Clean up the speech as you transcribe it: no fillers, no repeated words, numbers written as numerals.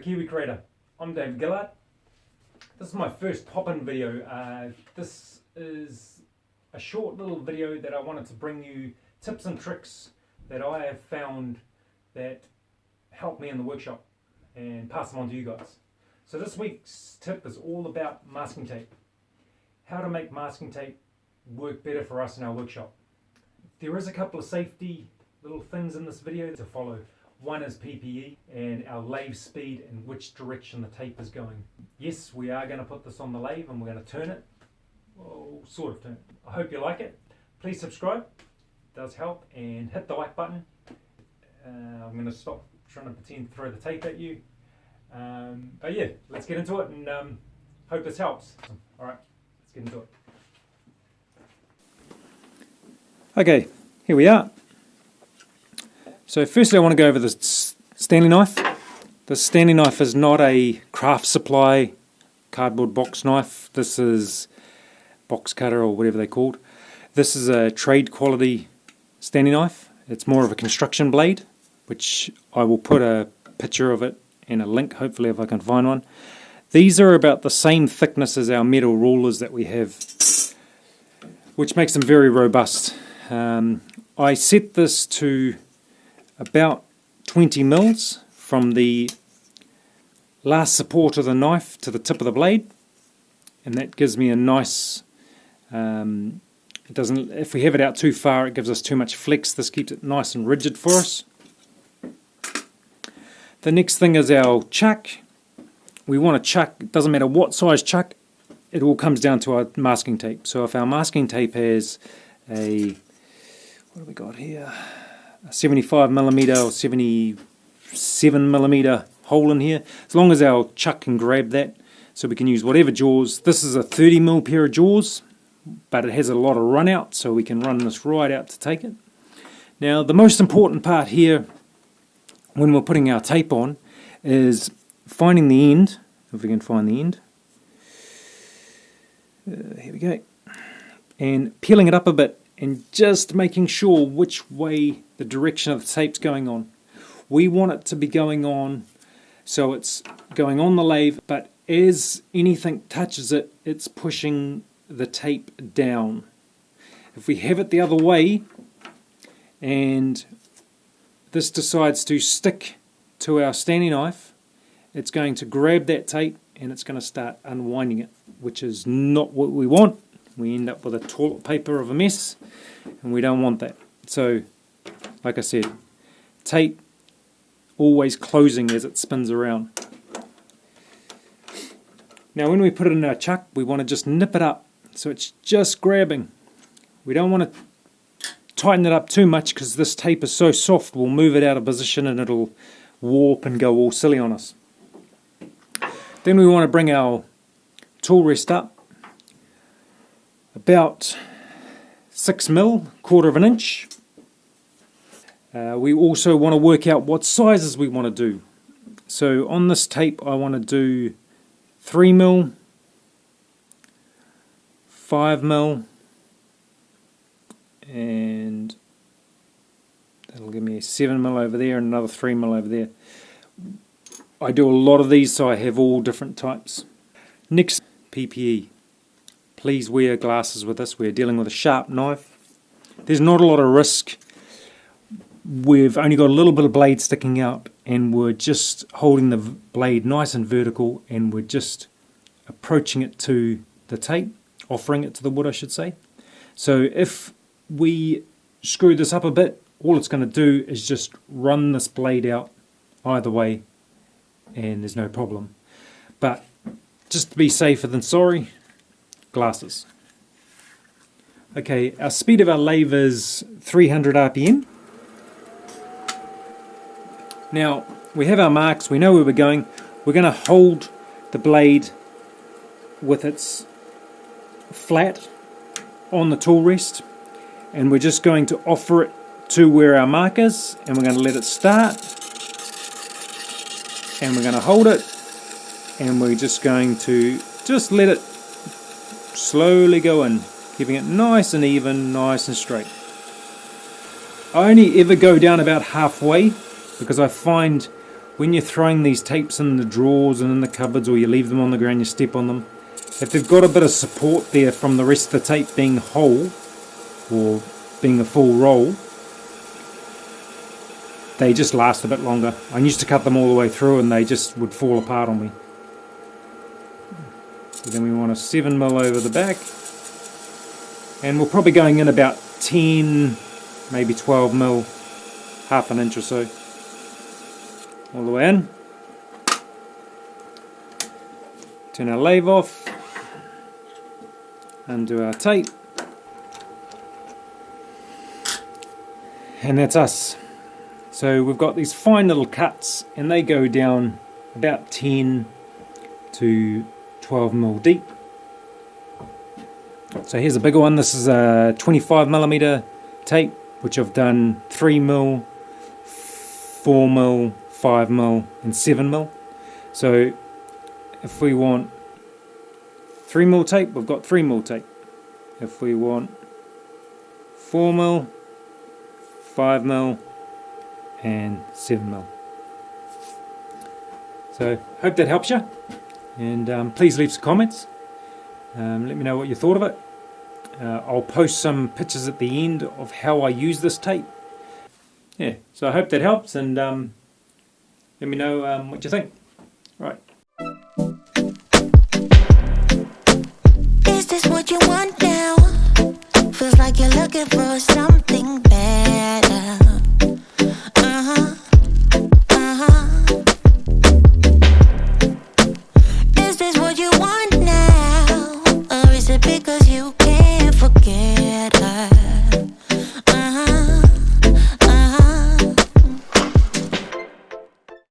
the Kiwi Creator. I'm Dave Gillard. This is my first pop-in video. This is a short little video that I wanted to bring you tips and tricks that I have found that help me in the workshop and pass them on to you guys. So this week's tip is all about masking tape. How to make masking tape work better for us in our workshop. There is a couple of safety little things in this video to follow. One is PPE and our lathe speed and which direction the tape is going. Yes, we are going to put this on the lathe and we're going to turn it. Well, sort of turn it. I hope you like it. Please subscribe. It does help. And hit the like button. I'm going to stop trying to pretend to throw the tape at you. But yeah, let's get into it and hope this helps. Alright, let's get into it. Okay, here we are. So firstly I want to go over the Stanley knife. The Stanley knife is not a craft supply cardboard box knife. This is box cutter or whatever they're called. This is a trade quality Stanley knife. It's more of a construction blade, which I will put a picture of it and a link hopefully if I can find one. These are about the same thickness as our metal rulers that we have, which makes them very robust. I set this to about 20 mils from the last support of the knife to the tip of the blade, and that gives me a nice, it doesn't, if we have it out too far it gives us too much flex. This keeps it nice and rigid for us. The next thing is our chuck. We want a chuck, it doesn't matter what size chuck, it all comes down to our masking tape. So if our masking tape has a, what have we got here, a 75mm or 77mm hole in here, as long as our chuck can grab that, so we can use whatever jaws. This is a 30mm pair of jaws, but it has a lot of run out, so we can run this right out to take it. Now the most important part here when we're putting our tape on is finding the end, if we can find the end. Here we go. And peeling it up a bit and just making sure which way the direction of the tape's going on. We want it to be going on so it's going on the lathe, but as anything touches it, it's pushing the tape down. If we have it the other way and this decides to stick to our Stanley knife, it's going to grab that tape and it's going to start unwinding it, which is not what we want. We end up with a toilet paper of a mess, and we don't want that. So, like I said, tape always closing as it spins around. Now when we put it in our chuck, we want to just nip it up so it's just grabbing. We don't want to tighten it up too much because this tape is so soft, we'll move it out of position and it'll warp and go all silly on us. Then we want to bring our tool rest up about 6mm, quarter of an inch. We also want to work out what sizes we want to do. So on this tape I want to do 3mm, 5mm, and that'll give me a 7mm over there and another 3mm over there. I do a lot of these, so I have all different types. Next, PPE. Please wear glasses with this. We're dealing with a sharp knife. There's not a lot of risk. We've only got a little bit of blade sticking out and we're just holding the blade nice and vertical and we're just approaching it to the tape, offering it to the wood I should say. So if we screw this up a bit, all it's going to do is just run this blade out either way and there's no problem. But just to be safer than sorry, glasses. Okay, our speed of our lathe is 300 RPM. Now, we have our marks, we know where we're going. We're going to hold the blade with its flat on the tool rest, and we're just going to offer it to where our mark is, and we're going to let it start, and we're going to hold it, and we're just going to just let it slowly go in, keeping it nice and even, nice and straight. I only ever go down about halfway because I find when you're throwing these tapes in the drawers and in the cupboards, or you leave them on the ground, you step on them, if they've got a bit of support there from the rest of the tape being whole, or being a full roll, they just last a bit longer. I used to cut them all the way through and they just would fall apart on me. So then we want a 7mm over the back, and we're probably going in about 10, maybe 12mm, half an inch or so, all the way in. Turn our lathe off, undo our tape, and that's us. So we've got these fine little cuts, and they go down about 10 to 12mm deep. So here's a bigger one. This is a 25mm tape, which I've done 3mm, 4mm, 5mm and 7mm. So if we want 3mm tape, we've got 3mm tape. If we want 4mm, 5mm and 7mm. So hope that helps you, and please leave some comments. Let me know what you thought of it. I'll post some pictures at the end of how I use this tape. Yeah, so I hope that helps, and let me know what you think. Right. Is this what you want now? Feels like you're looking for something better. Is this what you want now? Or is it because you can't forget?